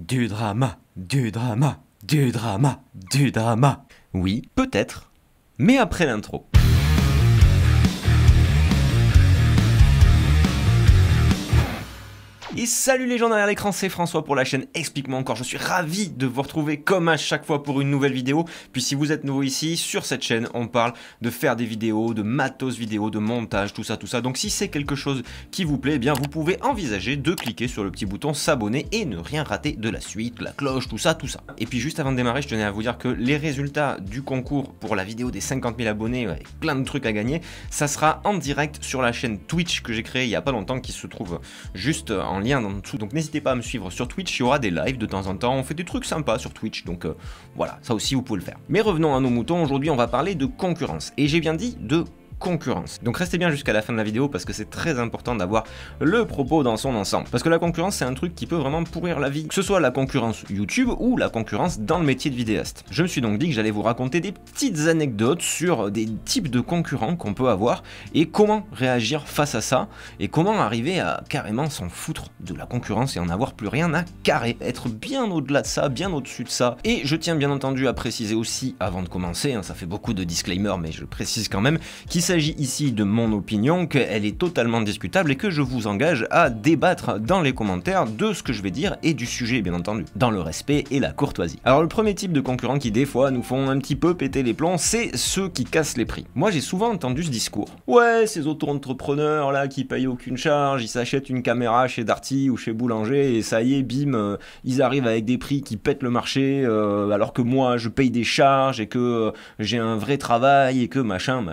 Du drama, du drama, du drama, du drama. Oui, peut-être, mais après l'intro. Et salut les gens derrière l'écran, c'est François pour la chaîne Explique-moi encore. Je suis ravi de vous retrouver comme à chaque fois pour une nouvelle vidéo. Puis si vous êtes nouveau ici, sur cette chaîne, on parle de faire des vidéos, de matos vidéo, de montage, tout ça. Donc si c'est quelque chose qui vous plaît, eh bien vous pouvez envisager de cliquer sur le petit bouton s'abonner et ne rien rater de la suite, la cloche, tout ça. Et puis juste avant de démarrer, je tenais à vous dire que les résultats du concours pour la vidéo des 50 000 abonnés, avec plein de trucs à gagner, ça sera en direct sur la chaîne Twitch que j'ai créée il y a pas longtemps, qui se trouve juste en lien en dessous. Donc n'hésitez pas à me suivre sur Twitch, il y aura des lives de temps en temps, on fait des trucs sympas sur Twitch, donc voilà, ça aussi vous pouvez le faire. Mais revenons à nos moutons, aujourd'hui on va parler de concurrence, et j'ai bien dit de concurrence. Donc restez bien jusqu'à la fin de la vidéo parce que c'est très important d'avoir le propos dans son ensemble. Parce que la concurrence, c'est un truc qui peut vraiment pourrir la vie, que ce soit la concurrence YouTube ou la concurrence dans le métier de vidéaste. Je me suis donc dit que j'allais vous raconter des petites anecdotes sur des types de concurrents qu'on peut avoir et comment réagir face à ça et comment arriver à carrément s'en foutre de la concurrence et en avoir plus rien à carrer, être bien au-delà de ça, bien au-dessus de ça. Et je tiens bien entendu à préciser aussi avant de commencer, ça fait beaucoup de disclaimers mais je précise quand même qu'il s'agit ici de mon opinion, qu'elle est totalement discutable et que je vous engage à débattre dans les commentaires de ce que je vais dire et du sujet bien entendu, dans le respect et la courtoisie. Alors le premier type de concurrents qui des fois nous font un petit peu péter les plombs, c'est ceux qui cassent les prix. Moi j'ai souvent entendu ce discours. Ouais, ces auto-entrepreneurs là qui payent aucune charge, ils s'achètent une caméra chez Darty ou chez Boulanger et ça y est, bim, ils arrivent avec des prix qui pètent le marché alors que moi je paye des charges et que j'ai un vrai travail et que machin.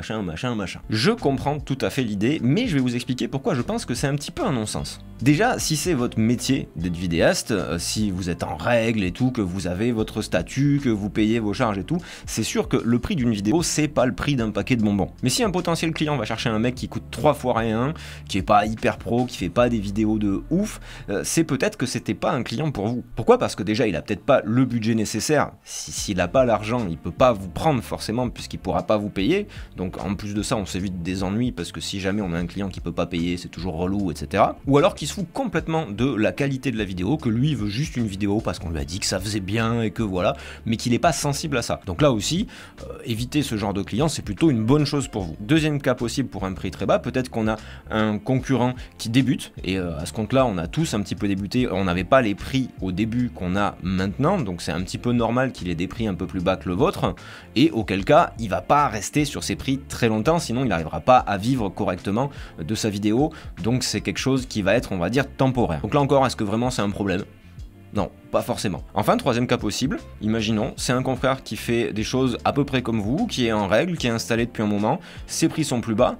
Je comprends tout à fait l'idée, mais je vais vous expliquer pourquoi je pense que c'est un petit peu un non-sens. Déjà, si c'est votre métier d'être vidéaste, si vous êtes en règle et tout, que vous avez votre statut, que vous payez vos charges et tout, c'est sûr que le prix d'une vidéo, c'est pas le prix d'un paquet de bonbons. Mais si un potentiel client va chercher un mec qui coûte 3 fois rien, qui est pas hyper pro, qui fait pas des vidéos de ouf, c'est peut-être que c'était pas un client pour vous. Pourquoi? Parce que déjà, il a peut-être pas le budget nécessaire. S'il a pas l'argent, il peut pas vous prendre forcément puisqu'il pourra pas vous payer. Donc en plus de ça, on s'évite des ennuis parce que si jamais on a un client qui peut pas payer, c'est toujours relou, etc. Ou alors qu'il se fout complètement de la qualité de la vidéo, que lui veut juste une vidéo parce qu'on lui a dit que ça faisait bien et que voilà, mais qu'il n'est pas sensible à ça. Donc là aussi, éviter ce genre de client, c'est plutôt une bonne chose pour vous. Deuxième cas possible pour un prix très bas, peut-être qu'on a un concurrent qui débute, et à ce compte-là, on a tous un petit peu débuté, on n'avait pas les prix au début qu'on a maintenant, donc c'est un petit peu normal qu'il ait des prix un peu plus bas que le vôtre, et auquel cas, il va pas rester sur ces prix très longtemps, sinon il n'arrivera pas à vivre correctement de sa vidéo, donc c'est quelque chose qui va être, on va dire, temporaire. Donc là encore, est-ce que vraiment c'est un problème? Non, pas forcément. Enfin, troisième cas possible, imaginons, c'est un confrère qui fait des choses à peu près comme vous, qui est en règle, qui est installé depuis un moment, ses prix sont plus bas,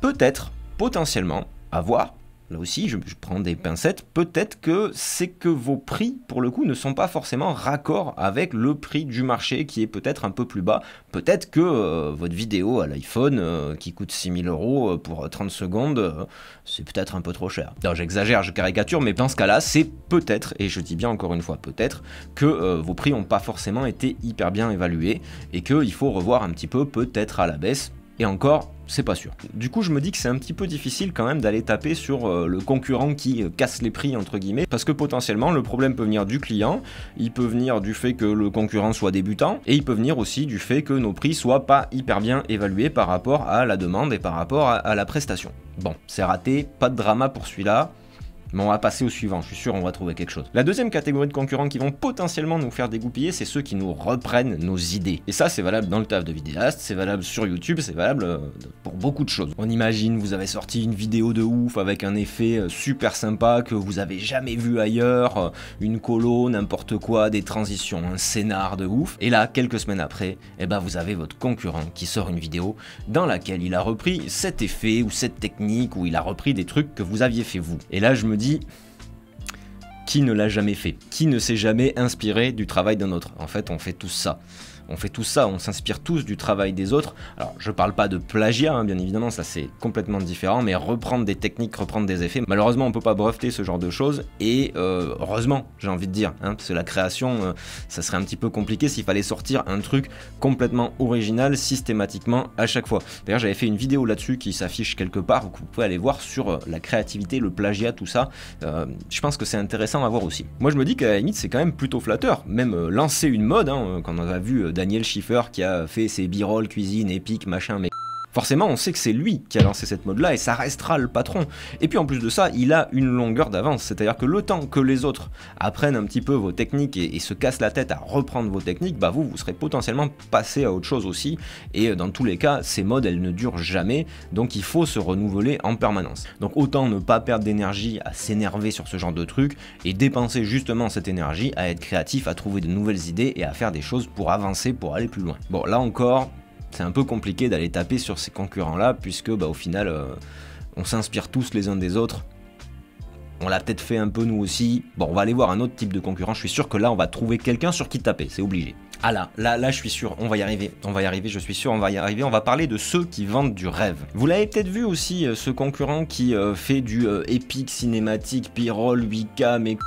peut-être, potentiellement, à voir. Là aussi, je prends des pincettes, peut-être que c'est que vos prix, pour le coup, ne sont pas forcément raccords avec le prix du marché qui est peut-être un peu plus bas. Peut-être que votre vidéo à l'iPhone qui coûte 6 000 € pour 30 secondes, c'est peut-être un peu trop cher. Alors j'exagère, je caricature, mais dans ce cas-là, c'est peut-être, et je dis bien encore une fois peut-être, que vos prix n'ont pas forcément été hyper bien évalués et qu'il faut revoir un petit peu, peut-être à la baisse. Et encore, c'est pas sûr. Du coup, je me dis que c'est un petit peu difficile quand même d'aller taper sur le concurrent qui casse les prix, entre guillemets, parce que potentiellement, le problème peut venir du client, il peut venir du fait que le concurrent soit débutant, et il peut venir aussi du fait que nos prix soient pas hyper bien évalués par rapport à la demande et par rapport à la prestation. Bon, c'est raté, pas de drama pour celui-là. Mais on va passer au suivant, je suis sûr on va trouver quelque chose. La deuxième catégorie de concurrents qui vont potentiellement nous faire dégoupiller, c'est ceux qui nous reprennent nos idées. Et ça, c'est valable dans le taf de vidéaste, c'est valable sur YouTube, c'est valable pour beaucoup de choses. On imagine, vous avez sorti une vidéo de ouf avec un effet super sympa que vous avez jamais vu ailleurs, une colo, n'importe quoi, des transitions, un scénar de ouf. Et là, quelques semaines après, eh ben, vous avez votre concurrent qui sort une vidéo dans laquelle il a repris cet effet ou cette technique, où il a repris des trucs que vous aviez fait vous. Et là, je me dis, qui ne l'a jamais fait? Qui ne s'est jamais inspiré du travail d'un autre? En fait, on fait tous ça. on fait tout ça, on s'inspire tous du travail des autres. Alors je parle pas de plagiat, hein, bien évidemment, ça c'est complètement différent, mais reprendre des techniques, reprendre des effets, malheureusement on peut pas breveter ce genre de choses, et heureusement j'ai envie de dire, hein, parce que la création, ça serait un petit peu compliqué s'il fallait sortir un truc complètement original systématiquement à chaque fois. D'ailleurs j'avais fait une vidéo là-dessus qui s'affiche quelque part, que vous pouvez aller voir sur la créativité, le plagiat, tout ça. Je pense que c'est intéressant à voir aussi. Moi je me dis qu'à la limite c'est quand même plutôt flatteur, même lancer une mode, hein, quand on a vu Daniel Schiffer qui a fait ses b-roll cuisine épique machin, mais forcément on sait que c'est lui qui a lancé cette mode là et ça restera le patron. Et puis en plus de ça, il a une longueur d'avance, c'est à dire que le temps que les autres apprennent un petit peu vos techniques et se cassent la tête à reprendre vos techniques, bah vous serez potentiellement passé à autre chose aussi, et dans tous les cas ces modes elles ne durent jamais, donc il faut se renouveler en permanence. Donc autant ne pas perdre d'énergie à s'énerver sur ce genre de trucs et dépenser justement cette énergie à être créatif, à trouver de nouvelles idées et à faire des choses pour avancer, pour aller plus loin. Bon là encore, c'est un peu compliqué d'aller taper sur ces concurrents-là, puisque bah, au final, on s'inspire tous les uns des autres. On l'a peut-être fait un peu nous aussi. Bon, on va aller voir un autre type de concurrent. Je suis sûr que là, on va trouver quelqu'un sur qui taper, c'est obligé. Ah là, je suis sûr, on va y arriver, je suis sûr, on va y arriver. On va parler de ceux qui vendent du rêve. Vous l'avez peut-être vu aussi, ce concurrent qui fait du épique, cinématique, b-roll, 8K, mais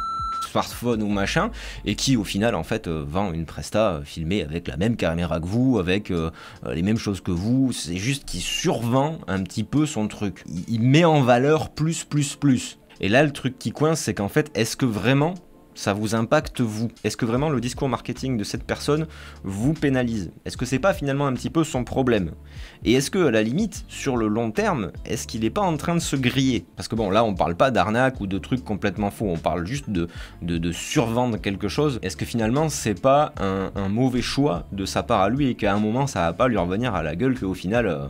smartphone ou machin, et qui au final en fait vend une presta filmée avec la même caméra que vous, avec les mêmes choses que vous. C'est juste qu'il survend un petit peu son truc, il met en valeur plus. Et là le truc qui coince, c'est qu'en fait, est-ce que vraiment ça vous impacte vous? Est-ce que vraiment le discours marketing de cette personne vous pénalise? Est-ce que c'est pas finalement un petit peu son problème? Et est-ce que à la limite, sur le long terme, est-ce qu'il est pas en train de se griller? Parce que bon, là on parle pas d'arnaque ou de trucs complètement faux, on parle juste de survendre quelque chose. Est-ce que finalement c'est pas un mauvais choix de sa part à lui, et qu'à un moment ça va pas lui revenir à la gueule, qu'au final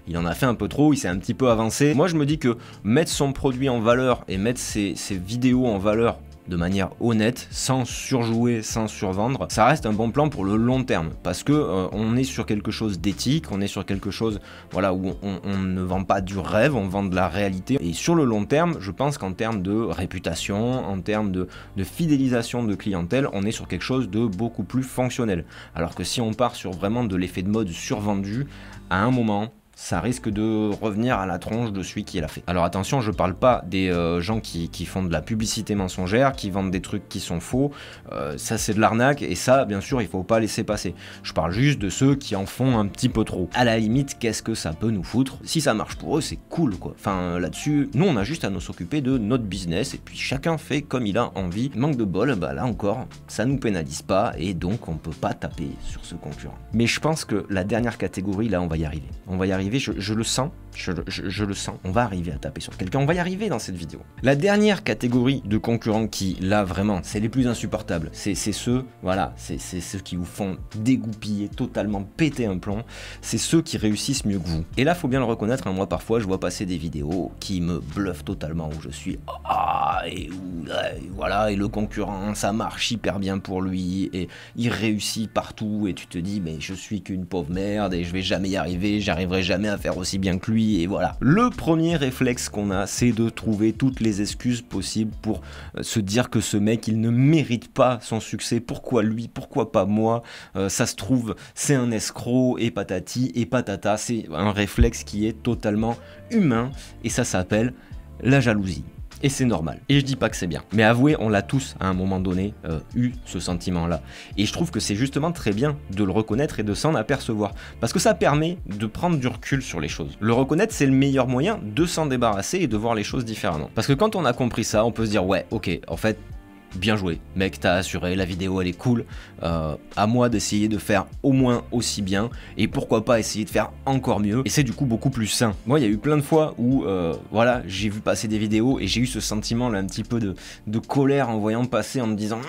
il en a fait un peu trop, il s'est un petit peu avancé? Moi je me dis que mettre son produit en valeur et mettre ses vidéos en valeur de manière honnête, sans surjouer, sans survendre, ça reste un bon plan pour le long terme, parce que on est sur quelque chose d'éthique, on est sur quelque chose, voilà, où on ne vend pas du rêve, on vend de la réalité. Et sur le long terme, je pense qu'en termes de réputation, en termes de fidélisation de clientèle, on est sur quelque chose de beaucoup plus fonctionnel. Alors que si on part sur vraiment de l'effet de mode survendu, à un moment, ça risque de revenir à la tronche de celui qui l'a fait. Alors attention, je parle pas des gens qui font de la publicité mensongère, qui vendent des trucs qui sont faux, ça c'est de l'arnaque, et ça bien sûr il faut pas laisser passer. Je parle juste de ceux qui en font un petit peu trop. À la limite, qu'est-ce que ça peut nous foutre? Si ça marche pour eux, c'est cool quoi. Enfin là-dessus, nous on a juste à nous s'occuper de notre business, et puis chacun fait comme il a envie. Manque de bol, bah là encore, ça nous pénalise pas, et donc on peut pas taper sur ce concurrent. Mais je pense que la dernière catégorie, là on va y arriver. On va y arriver. Je le sens, je le sens, on va arriver à taper sur quelqu'un, on va y arriver dans cette vidéo. La dernière catégorie de concurrents qui, là vraiment, c'est les plus insupportables, c'est ceux, voilà, c'est ceux qui vous font dégoupiller, totalement péter un plomb, c'est ceux qui réussissent mieux que vous. Et là, faut bien le reconnaître, hein, moi parfois, je vois passer des vidéos qui me bluffent totalement, où je suis, voilà, et le concurrent, ça marche hyper bien pour lui, et il réussit partout, et tu te dis, mais je suis qu'une pauvre merde, et je vais jamais y arriver, j'arriverai jamais à faire aussi bien que lui, et voilà. Le premier réflexe qu'on a, c'est de trouver toutes les excuses possibles pour se dire que ce mec, il ne mérite pas son succès. Pourquoi lui? Pourquoi pas moi? Ça se trouve, c'est un escroc, et patati et patata. C'est un réflexe qui est totalement humain, et ça s'appelle la jalousie. Et c'est normal. Et je dis pas que c'est bien. Mais avouez, on l'a tous à un moment donné eu ce sentiment-là. Et je trouve que c'est justement très bien de le reconnaître et de s'en apercevoir. Parce que ça permet de prendre du recul sur les choses. Le reconnaître, c'est le meilleur moyen de s'en débarrasser et de voir les choses différemment. Parce que quand on a compris ça, on peut se dire, ouais, ok, en fait, bien joué, mec, t'as assuré, la vidéo elle est cool, à moi d'essayer de faire au moins aussi bien, et pourquoi pas essayer de faire encore mieux, et c'est du coup beaucoup plus sain. Moi il y a eu plein de fois où voilà, j'ai vu passer des vidéos et j'ai eu ce sentiment là un petit peu de colère en voyant passer, en me disant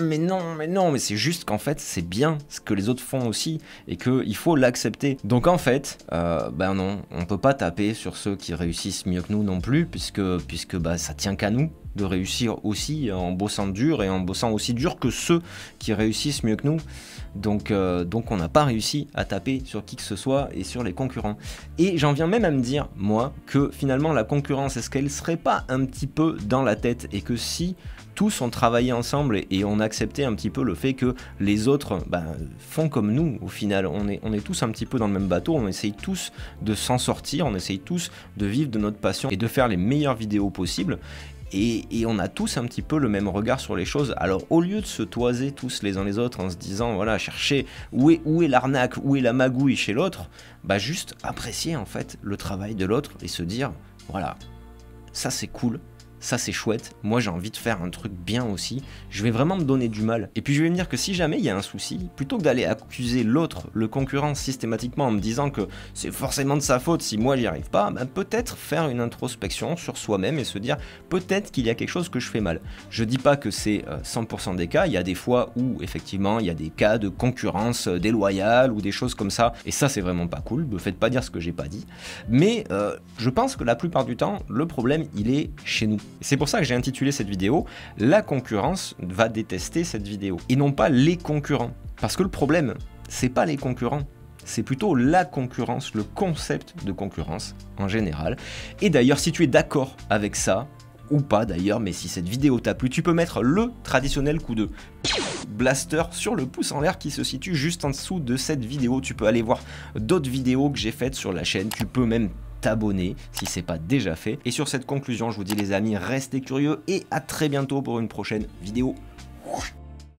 mais non, mais c'est juste qu'en fait c'est bien ce que les autres font aussi, et qu'il faut l'accepter. Donc en fait, ben non, on peut pas taper sur ceux qui réussissent mieux que nous non plus, puisque bah, ça tient qu'à nous de réussir aussi en bossant dur, et en bossant aussi dur que ceux qui réussissent mieux que nous. Donc on n'a pas réussi à taper sur qui que ce soit et sur les concurrents. Et j'en viens même à me dire, moi, que finalement la concurrence, est-ce qu'elle serait pas un petit peu dans la tête, et que si tous ont travaillé ensemble et on a accepté un petit peu le fait que les autres font comme nous au final. On est tous un petit peu dans le même bateau, on essaye tous de s'en sortir, on essaye tous de vivre de notre passion et de faire les meilleures vidéos possibles. Et on a tous un petit peu le même regard sur les choses. Alors au lieu de se toiser tous les uns les autres en se disant voilà, chercher où est l'arnaque, où est la magouille chez l'autre, juste apprécier en fait le travail de l'autre et se dire voilà, ça c'est cool, ça c'est chouette, moi j'ai envie de faire un truc bien aussi, je vais vraiment me donner du mal. Et puis je vais me dire que si jamais il y a un souci, plutôt que d'aller accuser l'autre, le concurrent systématiquement en me disant que c'est forcément de sa faute si moi j'y arrive pas, peut-être faire une introspection sur soi-même et se dire peut-être qu'il y a quelque chose que je fais mal. Je dis pas que c'est 100% des cas, il y a des fois où effectivement il y a des cas de concurrence déloyale ou des choses comme ça, et ça c'est vraiment pas cool, me faites pas dire ce que j'ai pas dit, mais je pense que la plupart du temps, le problème il est chez nous. C'est pour ça que j'ai intitulé cette vidéo « La concurrence va détester cette vidéo » et non pas les concurrents. Parce que le problème, c'est pas les concurrents, c'est plutôt la concurrence, le concept de concurrence en général. Et d'ailleurs, si tu es d'accord avec ça, ou pas d'ailleurs, mais si cette vidéo t'a plu, tu peux mettre le traditionnel coup de blaster sur le pouce en l'air qui se situe juste en dessous de cette vidéo. Tu peux aller voir d'autres vidéos que j'ai faites sur la chaîne, tu peux même t'abonner si c'est pas déjà fait. Et sur cette conclusion, je vous dis les amis, restez curieux et à très bientôt pour une prochaine vidéo.